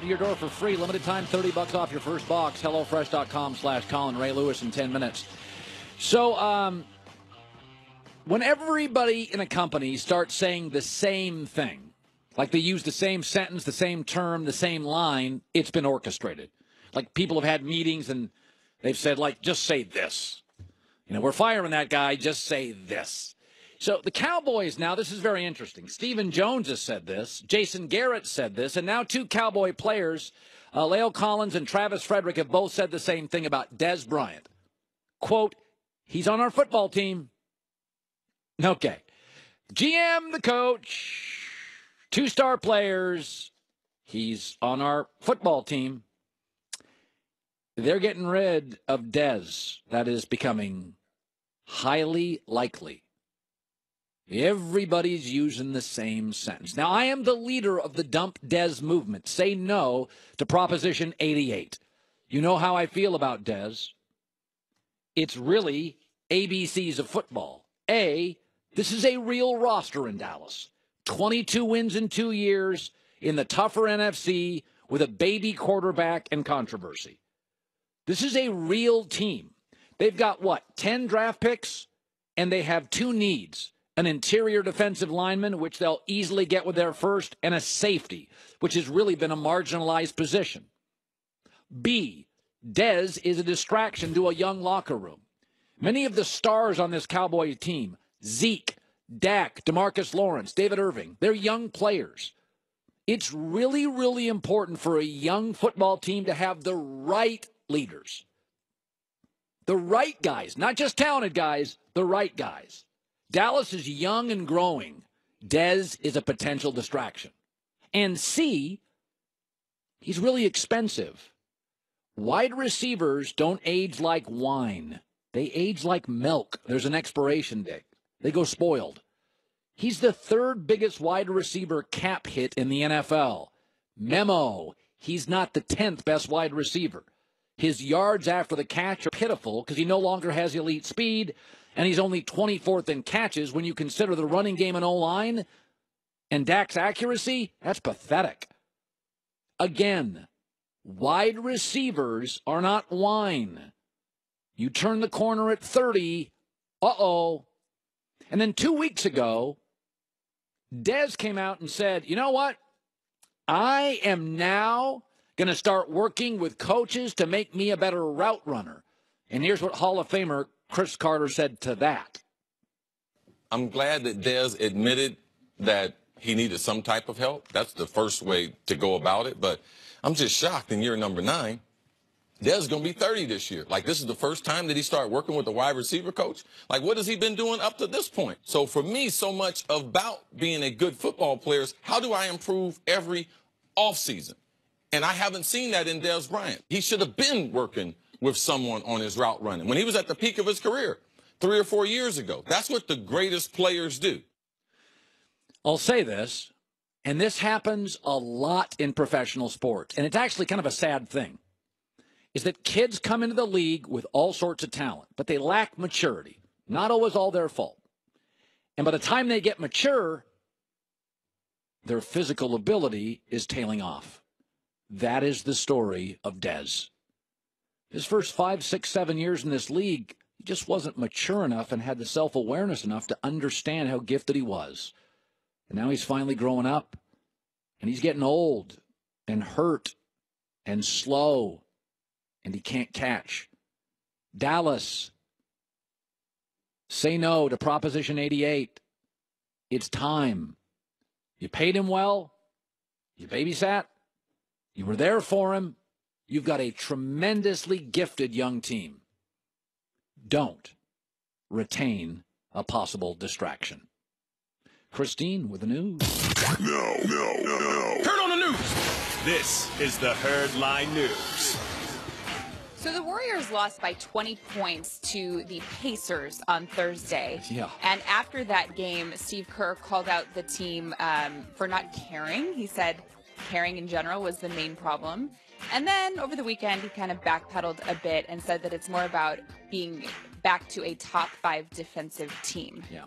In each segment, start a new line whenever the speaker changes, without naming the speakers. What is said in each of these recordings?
to your door for free. Limited time, $30 off your first box. HelloFresh.com/Colin Ray Lewis in 10 minutes. So, when everybody in a company starts saying the same thing, like they use the same sentence, the same term, the same line, it's been orchestrated. Like people have had meetings and they've said, like, just say this. You know, we're firing that guy, just say this. So the Cowboys now, this is very interesting. Stephen Jones has said this. Jason Garrett said this. And now two Cowboy players, La'el Collins and Travis Frederick, have both said the same thing about Dez Bryant. Quote, he's on our football team. Okay. GM, the coach, two-star players. He's on our football team. They're getting rid of Dez. That is becoming highly likely. Everybody's using the same sentence. Now, I am the leader of the Dump Dez movement. Say no to Proposition 88. You know how I feel about Dez. It's really ABCs of football. A, this is a real roster in Dallas. 22 wins in 2 years in the tougher NFC with a baby quarterback and controversy. This is a real team. They've got, 10 draft picks, and they have 2 needs. An interior defensive lineman, which they'll easily get with their first, and a safety, which has really been a marginalized position. B, Dez is a distraction to a young locker room. Many of the stars on this Cowboys team, Zeke, Dak, DeMarcus Lawrence, David Irving, they're young players. It's really, really important for a young football team to have the right leaders. The right guys, not just talented guys, the right guys. Dallas is young and growing. Dez is a potential distraction. And C, he's really expensive. Wide receivers don't age like wine. They age like milk. There's an expiration date. They go spoiled. He's the 3rd biggest wide receiver cap hit in the NFL. Memo, he's not the 10th best wide receiver. His yards after the catch are pitiful because he no longer has elite speed, and he's only 24th in catches when you consider the running game and O-line. And Dak's accuracy, that's pathetic. Again, wide receivers are not wine. You turn the corner at 30, uh-oh. And then 2 weeks ago, Dez came out and said, you know what? I am now going to start working with coaches to make me a better route runner. And here's what Hall of Famer Chris Carter said to that.
I'm glad that Dez admitted that he needed some type of help. That's the first way to go about it. But I'm just shocked in year number 9. Dez is going to be 30 this year. Like, this is the first time that he started working with a wide receiver coach. Like, what has he been doing up to this point? So for me, so much about being a good football player is how do I improve every offseason? And I haven't seen that in Dez Bryant. He should have been working with someone on his route running when he was at the peak of his career 3 or 4 years ago. That's what the greatest players do.
I'll say this, and this happens a lot in professional sports, and it's actually kind of a sad thing, is that kids come into the league with all sorts of talent, but they lack maturity. Not always all their fault. And by the time they get mature, their physical ability is tailing off. That is the story of Dez. His first 5, 6, 7 years in this league, he just wasn't mature enough and had the self-awareness enough to understand how gifted he was. And now he's finally growing up, and he's getting old and hurt and slow, and he can't catch. Dallas, say no to Proposition 88. It's time. You paid him well. You babysat. You were there for him. You've got a tremendously gifted young team. Don't retain a possible distraction. Christine with the news.
No.
Turn on the news. This is the Herdline News.
So the Warriors lost by 20 points to the Pacers on Thursday.
Yeah.
And after that game, Steve Kerr called out the team for not caring. He said caring in general was the main problem. And then over the weekend, he kind of backpedaled a bit and said that it's more about being back to a top 5 defensive team.
Yeah.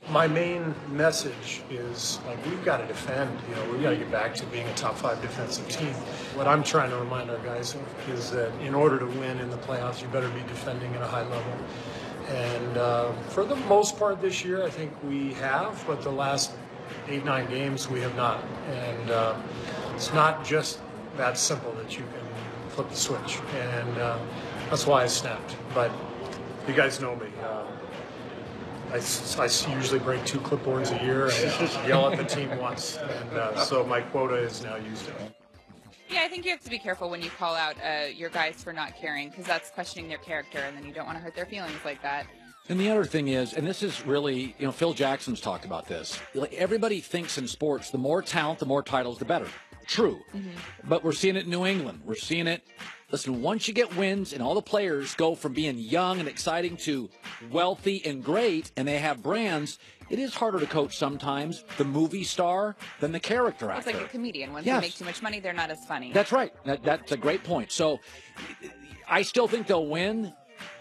My main message is, like, we've got to defend. We've got to get back to being a top 5 defensive team. What I'm trying to remind our guys of is that in order to win in the playoffs, you better be defending at a high level. And for the most part this year, I think we have, but the last 8-9 games we have not. And it's not just that simple that you can flip the switch. And that's why I snapped. But you guys know me. I usually break 2 clipboards a year and yell at the team once. And so my quota is now used up.
Yeah, I think you have to be careful when you call out your guys for not caring, because that's questioning their character, and then you don't want to hurt their feelings like that.
And the other thing is, and this is really, Phil Jackson's talked about this. Like, everybody thinks in sports, the more talent, the more titles, the better. True. Mm-hmm. But we're seeing it in New England. We're seeing it. Listen, once you get wins and all the players go from being young and exciting to wealthy and great, and they have brands, it is harder to coach sometimes the movie star than the character actor.
It's like a comedian. Once
Yes.
they make too much money, they're not as funny.
That's right. That's a great point. So I still think they'll win,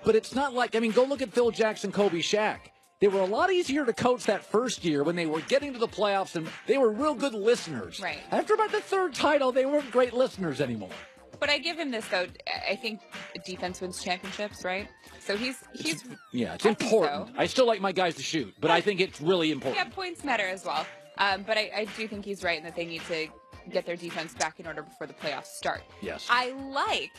but it's not like, go look at Phil Jackson, Kobe, Shaq. They were a lot easier to coach that first year when they were getting to the playoffs, and they were real good listeners.
Right.
After about the 3rd title, they weren't great listeners anymore.
But I give him this, though. I think defense wins championships, right? So he's
it's important.
So.
I still like my guys to shoot, but I think it's really important.
Yeah, points matter as well. But I do think he's right in that they need to get their defense back in order before the playoffs start.
Yes.
I like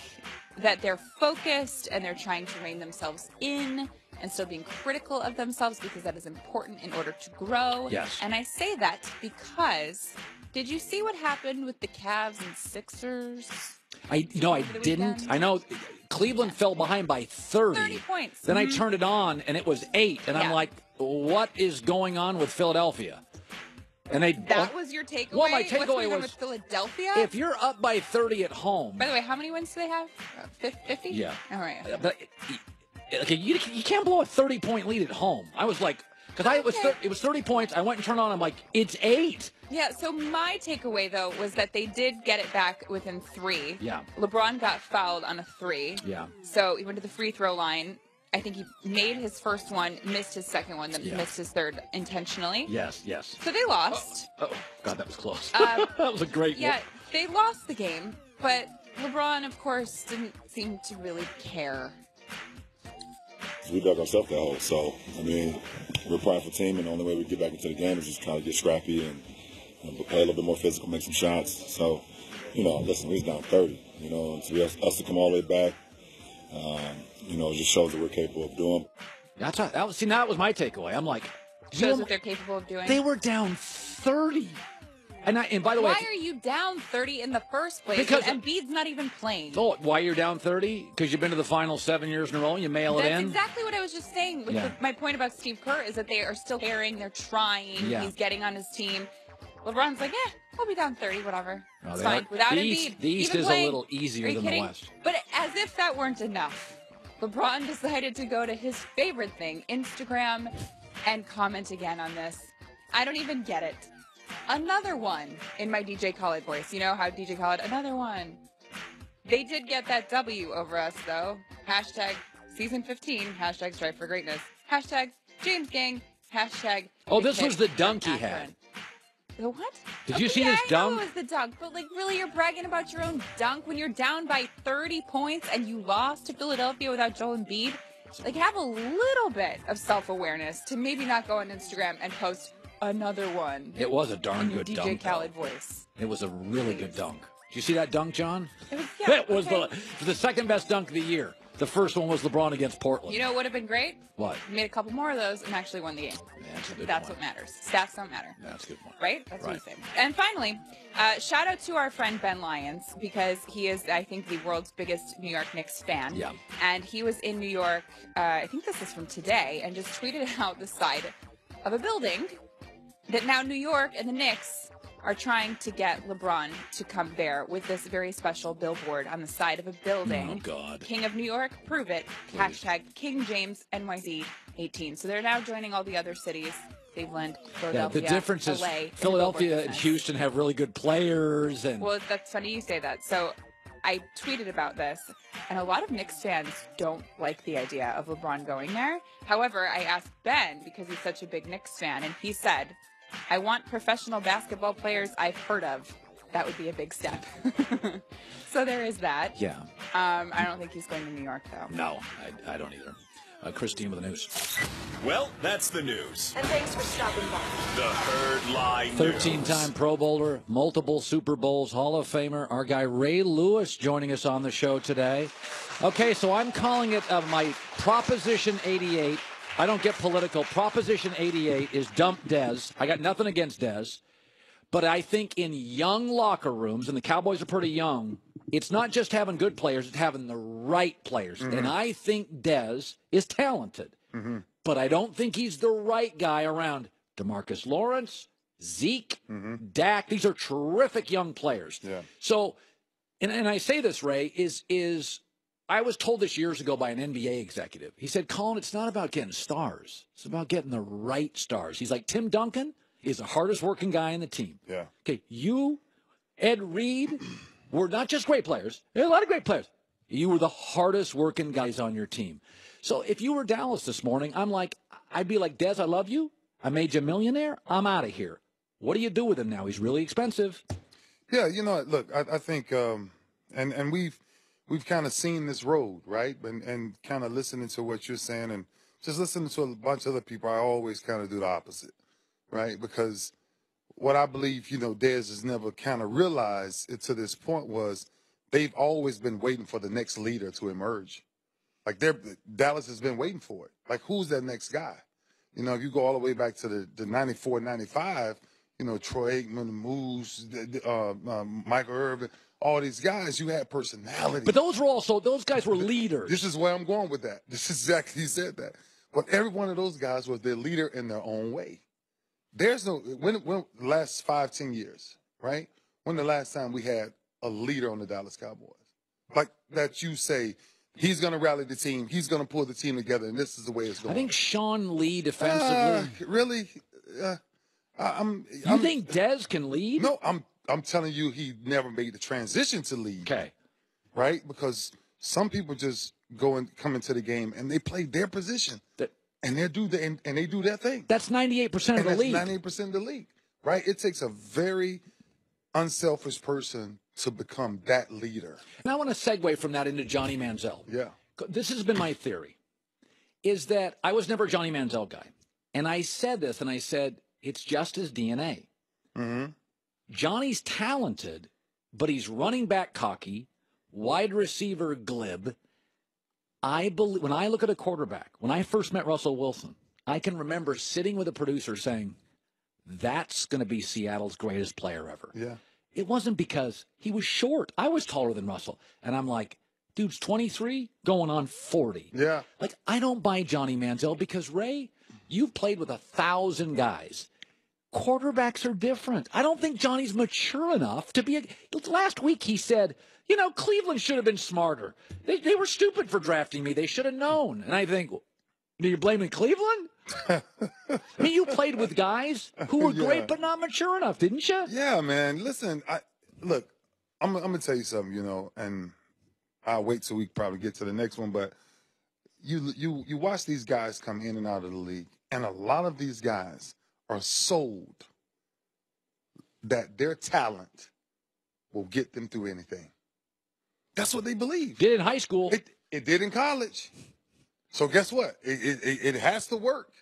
that they're focused and they're trying to rein themselves in and still being critical of themselves, because that is important in order to grow.
Yes.
And I say that because, did you see what happened with the Cavs and Sixers?
I didn't. I know Cleveland fell behind by 30
points.
Then I turned it on, and it was 8. And I'm like, what is going on with Philadelphia? And
that was your takeaway?
Well, my
What's
takeaway
going on
was
with Philadelphia?
If you're up by 30 at home.
By the way, how many wins do they have? 50?
Yeah.
All right.
But okay, you can't blow a 30-point lead at home. I was like, because it was 30 points. I went and turned on. I'm like, it's 8.
Yeah, so my takeaway, though, was that they did get it back within 3.
Yeah.
LeBron got fouled on a 3.
Yeah.
So he went to the free throw line. I think he made his first one, missed his second one, then missed his third intentionally.
Yes.
So they lost.
Oh God, that was close. That was a great one.
Yeah, they lost the game, but LeBron, of course, didn't seem to really care.
We dug ourselves that hole, so, we're a prideful team, and the only way we get back into the game is just try to get scrappy and play a little bit more physical, make some shots. So, listen, we was down 30, and for us to come all the way back, it just shows that we're capable of doing.
That's right. That was my takeaway. I'm like,
shows what they're capable of doing.
They were down 30. And by the way,
why are you down 30 in the first place?
Because
Embiid's not even playing.
Oh, why you're down 30? Because you've been to the finals 7 years in a row and you mail it in?
That's exactly what I was just saying. My point about Steve Kerr is that they are still caring. They're trying. Yeah. He's getting on his team. LeBron's like, we'll be down 30, whatever. It's fine. Without Embiid.
The East is a little easier than the West.
But as if that weren't enough, LeBron decided to go to his favorite thing, Instagram, and comment again on this. I don't even get it. Another one in my DJ Khaled voice. You know how DJ Khaled, another one. They did get that W over us, though. Hashtag season 15. Hashtag strive for greatness. Hashtag James Gang. Hashtag.
Oh, this was the dunk he had.
The what?
Did you see his dunk?
I know it was the dunk, but really, you're bragging about your own dunk when you're down by 30 points and you lost to Philadelphia without Joel Embiid? Have a little bit of self-awareness to maybe not go on Instagram and post another one.
It was a darn good
DJ
dunk.
DJ Khaled voice.
It was a really good dunk. Did you see that dunk, John?
It was
the second best dunk of the year. The first one was LeBron against Portland.
You know what would have been great?
What?
Made a couple more of those and actually won the game.
Yeah,
that's what matters. Stats don't matter.
That's a good point.
Right? That's what I'm saying. And finally, shout out to our friend Ben Lyons, because he is, I think, the world's biggest New York Knicks fan.
Yeah.
And he was in New York, I think this is from today, and just tweeted out the side of a building that now New York and the Knicks are trying to get LeBron to come there with this very special billboard on the side of a building.
Oh, God.
King of New York, prove it. Please. Hashtag King James NYC 18. So they're now joining all the other cities. Cleveland, Philadelphia,
the difference is
LA,
Philadelphia and Houston have really good players.
Well, that's funny you say that. So I tweeted about this, and a lot of Knicks fans don't like the idea of LeBron going there. However, I asked Ben, because he's such a big Knicks fan, and he said, I want professional basketball players I've heard of. That would be a big step. So there is that.
Yeah.
I don't think he's going to New York, though.
No, I don't either. Christine with the news.
Well, that's the news.
And thanks for stopping by.
The Herd Lie News.
13-time Pro Bowler, multiple Super Bowls, Hall of Famer, our guy Ray Lewis joining us on the show today. Okay, so I'm calling it my Proposition 88. I don't get political. Proposition 88 is dump Dez. I got nothing against Dez. But I think in young locker rooms, and the Cowboys are pretty young, it's not just having good players, it's having the right players. Mm-hmm. And I think Dez is talented. Mm-hmm. But I don't think he's the right guy around DeMarcus Lawrence, Zeke, Dak. These are terrific young players.
Yeah.
So, and I say this, Ray, is I was told this years ago by an NBA executive. He said, Colin, it's not about getting stars. It's about getting the right stars. He's like, Tim Duncan is the hardest working guy in the team.
Yeah.
Okay, you, Ed Reed, were not just great players. There are a lot of great players. You were the hardest working guys on your team. So if you were Dallas this morning, I'd be like, Dez, I love you. I made you a millionaire. I'm out of here. What do you do with him now? He's really expensive.
Yeah, look, I think, and we've kind of seen this road, right? And kind of listening to what you're saying and just listening to a bunch of other people, I always kind of do the opposite. Right, because what I believe, Dez has never kind of realized it to this point was they've always been waiting for the next leader to emerge. Like Dallas has been waiting for it. Like, who's that next guy? If you go all the way back to the 94, 95, Troy Aikman, Moose, Michael Irvin, all these guys, you had personality.
But those guys were leaders.
This is where I'm going with that. This is exactly, he said that. But every one of those guys was their leader in their own way. There's when the last 5-10 years, right? When the last time we had a leader on the Dallas Cowboys? Like that you say, he's going to rally the team, he's going to pull the team together, and this is the way it's going.
I think Sean Lee defensively.
Really?
You think Dez can lead?
No, I'm telling you, he never made the transition to lead.
Okay.
Right? Because some people just come into the game and they play their position. And they do their thing.
That's 98% of the league.
That's 98% of the league, right? It takes a very unselfish person to become that leader.
And I want to segue from that into Johnny Manziel.
Yeah.
This has been my theory, is that I was never a Johnny Manziel guy. And I said this, and I said, it's just his DNA.
Mm-hmm.
Johnny's talented, but he's running back cocky, wide receiver glib. I believe when I look at a quarterback, when I first met Russell Wilson, I can remember sitting with a producer saying, that's going to be Seattle's greatest player ever.
Yeah.
It wasn't because he was short. I was taller than Russell. And I'm like, dude's 23, going on 40.
Yeah.
Like, I don't buy Johnny Manziel because, Ray, you've played with 1,000 guys. Quarterbacks are different. I don't think Johnny's mature enough to be last week he said, Cleveland should have been smarter. They were stupid for drafting me. They should have known. And I think, you're blaming Cleveland? I mean, you played with guys who were great but not mature enough, didn't you?
Yeah, man. Listen, look, I'm going to tell you something, and I'll wait till we probably get to the next one. But you watch these guys come in and out of the league, and a lot of these guys are sold that their talent will get them through anything. That's what they believe.
Did in high school.
It did in college. So guess what? It has to work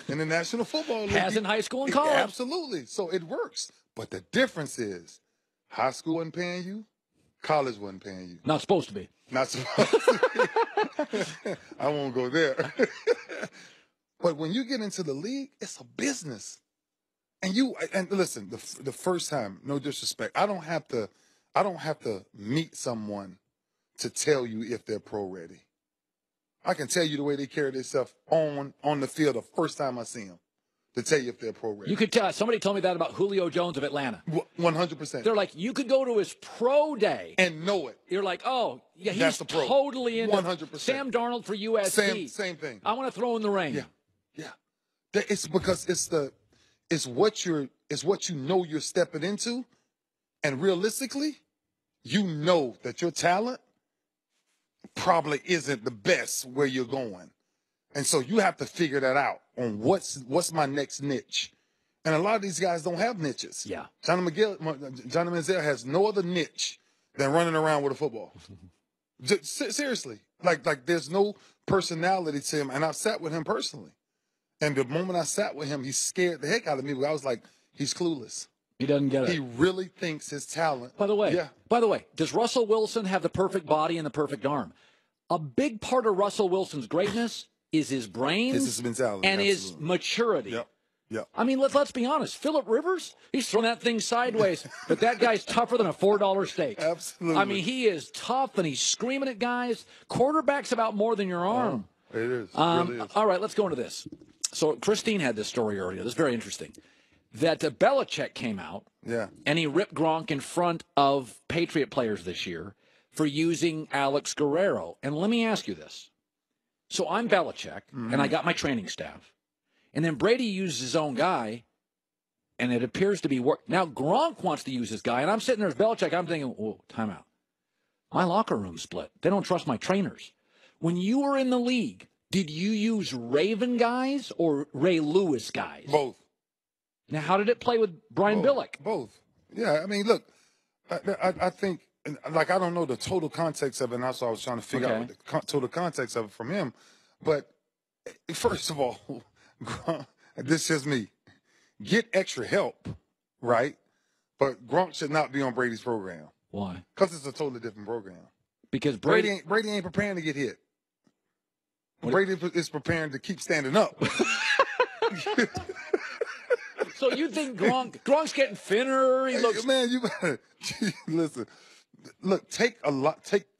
in the National Football League.
Has in high school and college.
Absolutely. So it works. But the difference is high school wasn't paying you, college wasn't paying you.
Not supposed to be.
Not supposed to be. I won't go there. But when you get into the league, it's a business. And listen, the first time, no disrespect, I don't have to meet someone to tell you if they're pro ready. I can tell you the way they carry themselves on the field the first time I see them to tell you if they're pro ready.
You could tell. Somebody told me that about Julio Jones of Atlanta.
100%.
They're like, you could go to his pro day
and know it.
You're like, oh, yeah, he's
That's the pro.
Totally into
100%.
Sam Darnold for USC.
Same thing.
I want to throw in the ring.
Yeah. It's because it's what you know you're stepping into, and realistically, you know that your talent probably isn't the best where you're going. And so you have to figure that out on what's my next niche. And a lot of these guys don't have niches.
Yeah.
Johnny Manziel has no other niche than running around with a football. Seriously. Like there's no personality to him. And I've sat with him personally. And the moment I sat with him, he scared the heck out of me. I was like, he's clueless.
He doesn't get it.
He really thinks his talent.
By the way, does Russell Wilson have the perfect body and the perfect arm? A big part of Russell Wilson's greatness is his brain
his mentality,
and his maturity.
Yep.
I mean, let's be honest. Phillip Rivers, he's throwing that thing sideways, but that guy's tougher than a $4 steak.
Absolutely.
I mean, he is tough, and he's screaming at guys. Quarterback's about more than your arm.
It is. It really is.
All right, let's go into this. So Christine had this story earlier. This is very interesting. That Belichick came out, and he ripped Gronk in front of Patriot players this year for using Alex Guerrero. And let me ask you this. So I'm Belichick, and I got my training staff. And then Brady used his own guy, and it appears to be work. Now Gronk wants to use his guy, and I'm sitting there as Belichick. I'm thinking, whoa, time out. My locker room's split. They don't trust my trainers. When you were in the league, did you use Raven guys or Ray Lewis guys?
Both.
Now, how did it play with Brian Billick?
Both. Yeah, I mean, look, I think, like, I don't know the total context of it, and that's what I was trying to figure out the total context of it from him. But first of all, this is me. Get extra help, right? But Gronk should not be on Brady's program.
Why?
Because it's a totally different program.
Because
Brady ain't preparing to get hit. Brady is preparing to keep standing up.
So you think Gronk's getting thinner? He looks.
Man, you better listen. Look, take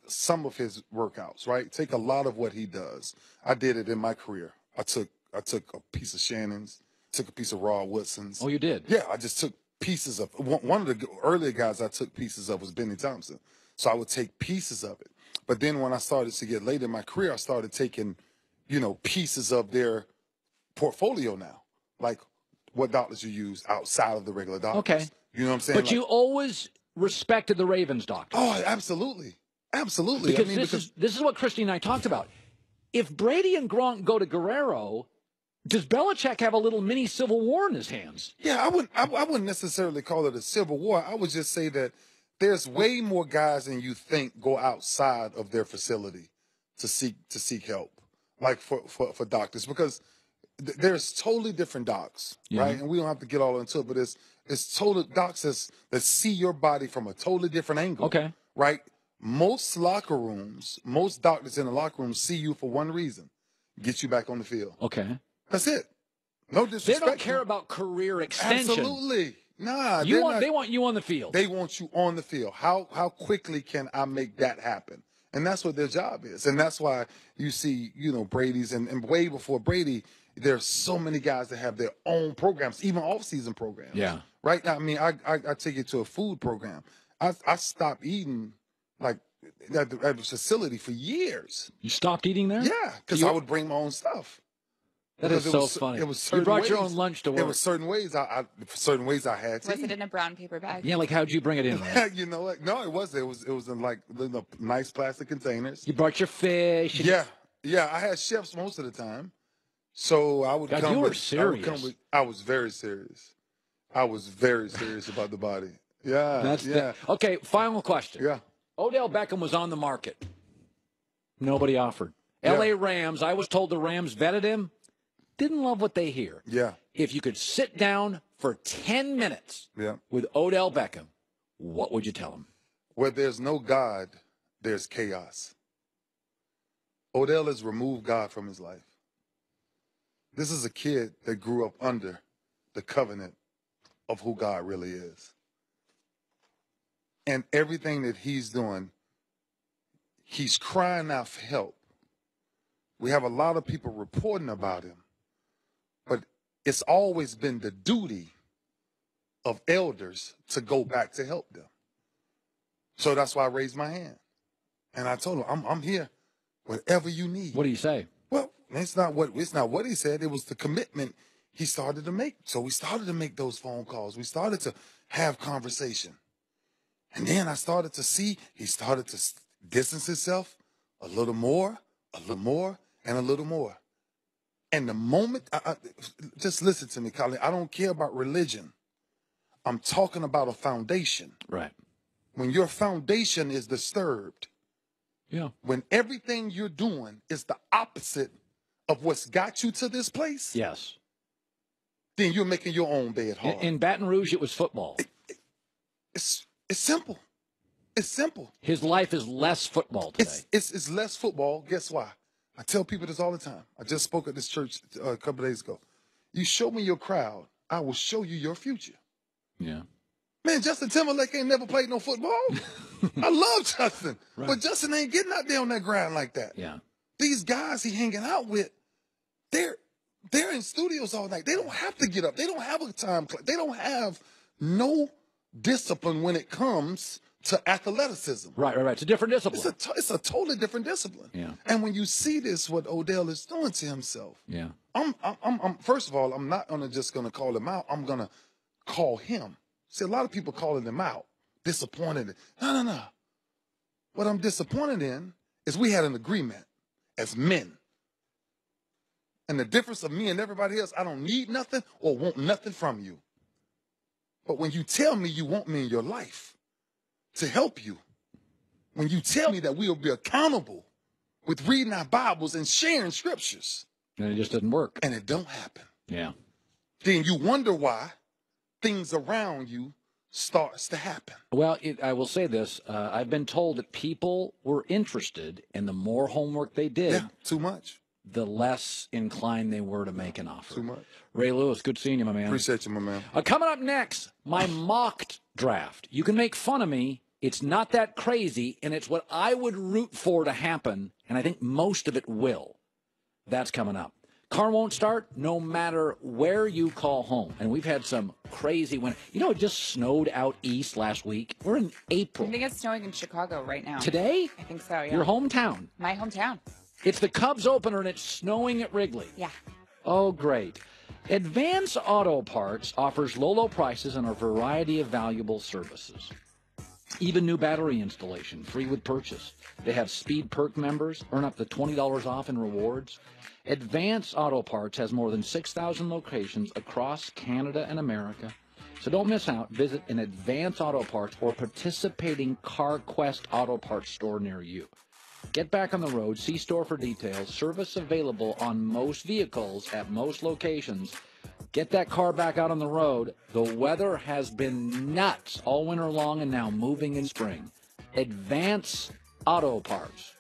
some of his workouts, right? Take a lot of what he does. I did it in my career. I took a piece of Shannon's, took a piece of Raw Woodson's.
Oh, you did?
Yeah, I just took pieces of one of the earlier guys I took pieces of was Benny Thompson. So I would take pieces of it. But then when I started to get later in my career, I started taking, pieces of their portfolio now. Like what doctors you use outside of the regular doctors.
Okay.
You know what I'm saying?
But you always respected the Ravens doctor.
Oh, absolutely. Absolutely.
Because this is what Christy and I talked about. If Brady and Gronk go to Guerrero, does Belichick have a little mini civil war in his hands?
Yeah, I wouldn't necessarily call it a civil war. I would just say that there's way more guys than you think go outside of their facility to seek help, like for doctors, because there's totally different docs, right? And we don't have to get all into it, but it's total docs that see your body from a totally different angle.
Okay.
Right? Most locker rooms, most doctors in the locker room see you for one reason: get you back on the field.
Okay.
That's it. No disrespect.
They don't care about career extension.
Absolutely. Nah.
They want you on the field.
They want you on the field. How quickly can I make that happen? And that's what their job is. And that's why you see, Brady's and way before Brady, there's so many guys that have their own programs, even off-season programs. Yeah. Right now, I mean, I take it to a food program. I stopped eating like at the facility for years.
You stopped eating there?
Yeah, because I would bring my own stuff.
That is so funny.
It was
you brought your own lunch to work.
There were certain ways I had to.
Was it in a brown paper bag?
Yeah, like how'd you bring it in? Right?
You know what? No, it wasn't. It was in like nice plastic containers.
You brought your fish.
Yeah. I had chefs most of the time, so I would come.
You were serious.
I was very serious. I was very serious about the body. Yeah.
Okay, final question.
Yeah.
Odell Beckham was on the market. Nobody offered. L.A. Rams. I was told the Rams vetted him. Didn't love what they hear.
Yeah.
If you could sit down for 10 minutes with Odell Beckham, what would you tell him?
Where there's no God, there's chaos. Odell has removed God from his life. This is a kid that grew up under the covenant of who God really is. And everything that he's doing, he's crying out for help. We have a lot of people reporting about him. But it's always been the duty of elders to go back to help them. So that's why I raised my hand. And I told him, I'm here, whatever you need.
What do you say?
Well, it's not what he said. It was the commitment he started to make. So we started to make those phone calls. We started to have conversation. And then I started to see he started to distance himself a little more, and a little more. And the moment, just listen to me, Colin, I don't care about religion. I'm talking about a foundation.
Right.
When your foundation is disturbed, when everything you're doing is the opposite of what's got you to this place,
yes,
then you're making your own bed hard.
In Baton Rouge, it was football.
It's simple. It's simple.
His life is less football today.
It's less football. Guess why? I tell people this all the time. I just spoke at this church a couple of days ago. You show me your crowd, I will show you your future.
Yeah.
Man, Justin Timberlake ain't never played no football. I love Justin. Right. But Justin ain't getting out there on that ground like that.
Yeah.
These guys he hanging out with, they're in studios all night. They don't have to get up. They don't have a time clock. They don't have no discipline when it comes to athleticism.
Right. It's a different discipline.
It's a totally different discipline.
Yeah.
And when you see this, what Odell is doing to himself,
yeah.
I'm first of all, I'm not just gonna call him out. I'm gonna call him. See, a lot of people calling him out, disappointed. No. What I'm disappointed in is we had an agreement as men. And the difference of me and everybody else, I don't need nothing or want nothing from you. But when you tell me you want me in your life to help you, when you tell me that we'll be accountable with reading our Bibles and sharing scriptures.
And it just doesn't work.
And it don't happen.
Yeah.
Then you wonder why things around you starts to happen.
Well, I will say this. I've been told that people were interested, and the more homework they did,
too much,
the less inclined they were to make an offer.
Too much.
Ray Lewis, good seeing you, my man.
Appreciate you, my man.
Coming up next, my mocked draft. You can make fun of me. It's not that crazy, and it's what I would root for to happen, and I think most of it will. That's coming up. Car won't start no matter where you call home. And we've had some crazy winter. You know, it just snowed out east last week. We're in April.
I think it's snowing in Chicago right now.
Today?
I think so, yeah.
Your hometown.
My hometown.
It's the Cubs opener, and it's snowing at Wrigley.
Yeah.
Oh, great. Advance Auto Parts offers low prices and a variety of valuable services. Even new battery installation, free with purchase. They have Speed Perk members, earn up to $20 off in rewards. Advance Auto Parts has more than 6,000 locations across Canada and America. So don't miss out. Visit an Advance Auto Parts or participating CarQuest Auto Parts store near you. Get back on the road. See store for details. Service available on most vehicles at most locations. Get that car back out on the road. The weather has been nuts all winter long and now moving in spring. Advance Auto Parts.